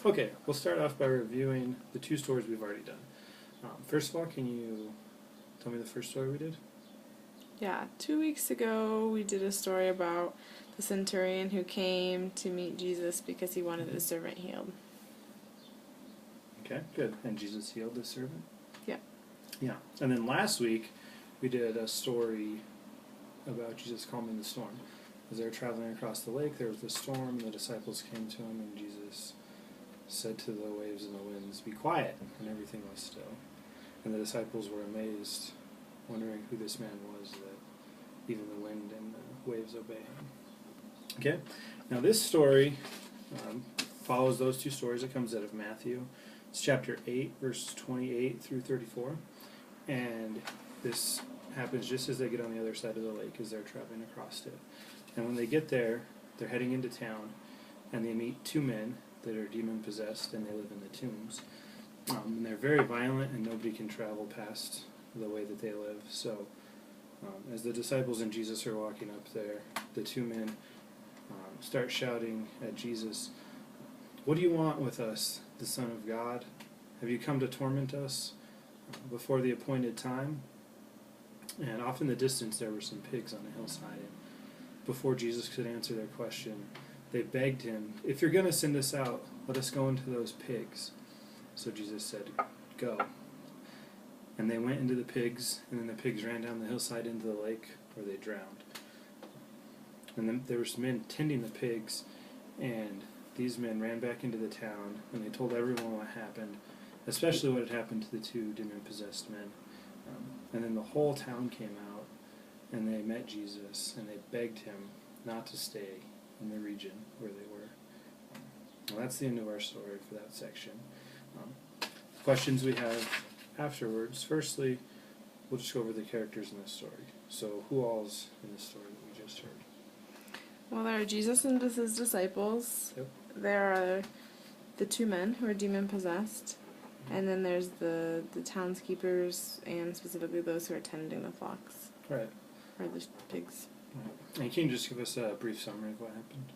Okay, we'll start off by reviewing the two stories we've already done. First of all, can you tell me the first story we did? Yeah, 2 weeks ago we did a story about the centurion who came to meet Jesus because he wanted his servant healed. Okay, good. And Jesus healed the servant? Yeah. Yeah. And then last week we did a story about Jesus calming the storm. As they were traveling across the lake, there was a storm, and the disciples came to him, and Jesus said to the waves and the winds, "Be quiet," and everything was still. And the disciples were amazed, wondering who this man was that even the wind and the waves obey him. Okay, now this story follows those two stories. It comes out of Matthew. It's chapter 8, verses 28 through 34. And this happens just as they get on the other side of the lake as they're traveling across it. And when they get there, they're heading into town, and they meet two men that are demon-possessed, and they live in the tombs. And they're very violent, and nobody can travel past the way that they live. So as the disciples and Jesus are walking up there, the two men start shouting at Jesus, "What do you want with us, the Son of God? Have you come to torment us before the appointed time?" And off in the distance there were some pigs on a hillside. And before Jesus could answer their question, they begged him, "If you're going to send us out, let us go into those pigs." So Jesus said, "Go." And they went into the pigs, and then the pigs ran down the hillside into the lake where they drowned. And then there were some men tending the pigs, and these men ran back into the town, and they told everyone what happened, especially what had happened to the two demon-possessed men. And then the whole town came out, and they met Jesus, and they begged him not to stay in the region where they were. Well, that's the end of our story for that section. Questions we have afterwards. Firstly, we'll just go over the characters in this story. So who all's in this story that we just heard? Well, there are Jesus and his disciples. Yep. There are the two men who are demon-possessed. And then there's the townskeepers, and specifically those who are tending the flocks. Right. Or the pigs. Right. And can you just give us a brief summary of what happened?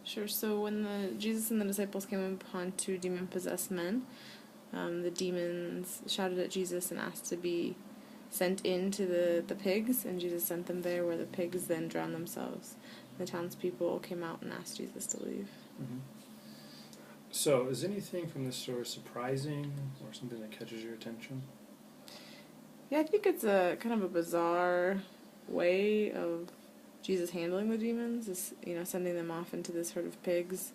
Sure. So when Jesus and the disciples came upon two demon-possessed men, the demons shouted at Jesus and asked to be sent into the pigs, and Jesus sent them there, where the pigs then drowned themselves. The townspeople came out and asked Jesus to leave. Mm-hmm. So, is anything from this story surprising or something that catches your attention? Yeah, I think it's a kind of a bizarre way of Jesus handling the demons, is, sending them off into this herd of pigs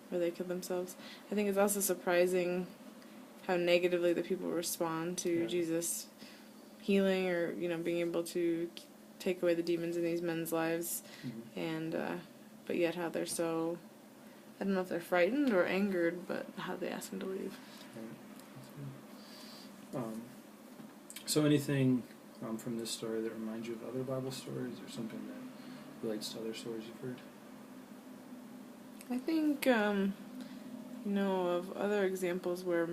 where they kill themselves. I think it's also surprising how negatively the people respond to Jesus healing or, being able to take away the demons in these men's lives. And, but yet how they're so, I don't know if they're frightened or angered, but how they ask him to leave. So anything from this story that reminds you of other Bible stories, or something that relates to other stories you've heard? I think, of other examples where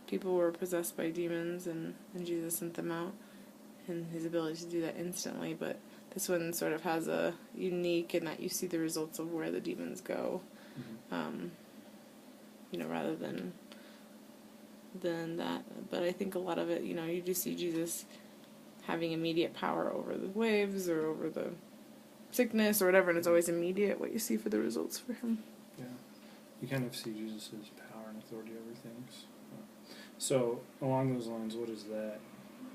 people were possessed by demons and Jesus sent them out, and his ability to do that instantly, but this one sort of has a unique in that you see the results of where the demons go, rather than that. But I think a lot of it, you do see Jesus having immediate power over the waves or over the sickness or whatever, and it's always immediate what you see for the results for him. Yeah, you kind of see Jesus' power and authority over things. So, along those lines, what does that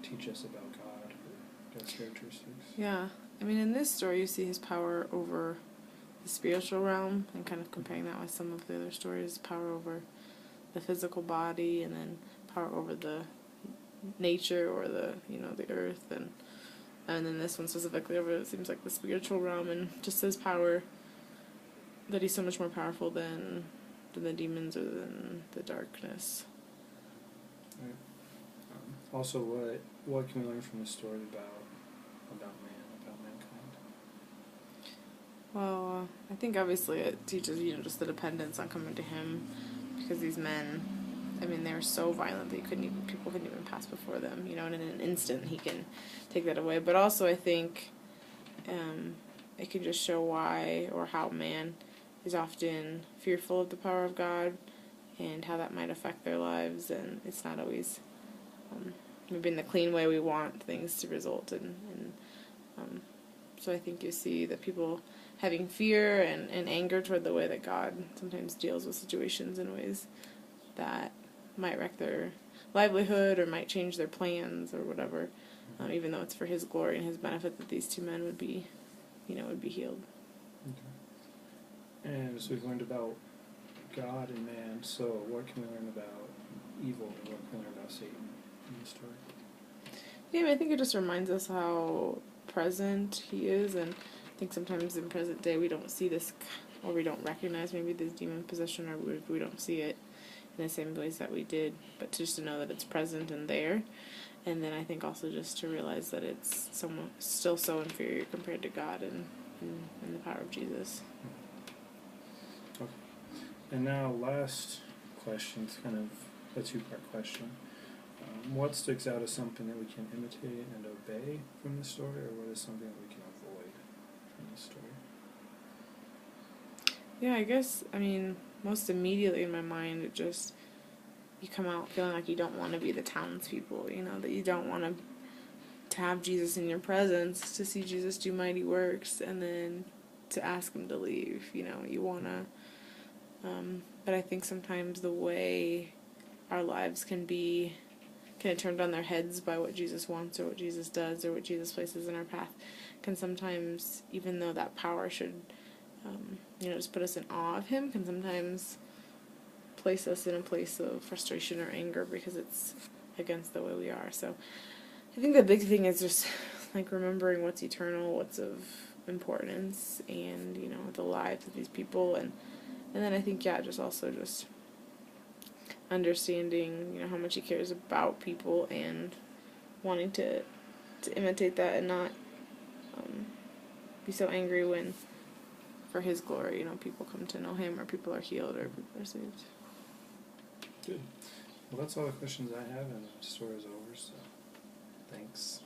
teach us about God, or God's characteristics? Yeah, I mean, in this story, you see his power over the spiritual realm, and kind of comparing that with some of the other stories, power over the physical body, and then power over the nature or the earth, and then this one specifically over, it seems like, the spiritual realm, and just his power, that he's so much more powerful than the demons or than the darkness. Right. Also, what can we learn from this story about mankind? Well, I think obviously it teaches, just the dependence on coming to him, because these men, I mean, they were so violent that people couldn't even pass before them, and in an instant he can take that away. But also I think it can just show why or how man is often fearful of the power of God, and how that might affect their lives, and it's not always maybe in the clean way we want things to result in. So I think you see that people having fear and anger toward the way that God sometimes deals with situations in ways that might wreck their livelihood or might change their plans or whatever, even though it's for His glory and His benefit that these two men would be healed. Okay. And so we've learned about God and man, so what can we learn about evil, and what can we learn about Satan in the story? Yeah, I think it just reminds us how present He is, and I think sometimes in present day we don't see this, or we don't recognize maybe this demon possession, or we don't see it in the same ways that we did, but just to know that it's present and there. And then I think also just to realize that it's still so inferior compared to God and the power of Jesus. Okay. And now last question, it's kind of a two-part question. What sticks out as something that we can imitate and obey from the story, or what is something that we can avoid from the story? Yeah, I guess, most immediately in my mind, it just, you come out feeling like you don't want to be the townspeople, that you don't want to have Jesus in your presence, to see Jesus do mighty works, and then to ask Him to leave, you want to, but I think sometimes the way our lives can be kind of turned on their heads by what Jesus wants or what Jesus does or what Jesus places in our path can sometimes, even though that power should, just put us in awe of Him, can sometimes place us in a place of frustration or anger because it's against the way we are. So I think the big thing is just remembering what's eternal, what's of importance, and the lives of these people, and then I think just understanding how much He cares about people and wanting to imitate that and not be so angry when for His glory people come to know Him or people are healed or people are saved. Good. Well, that's all the questions I have, and the story is over, so thanks.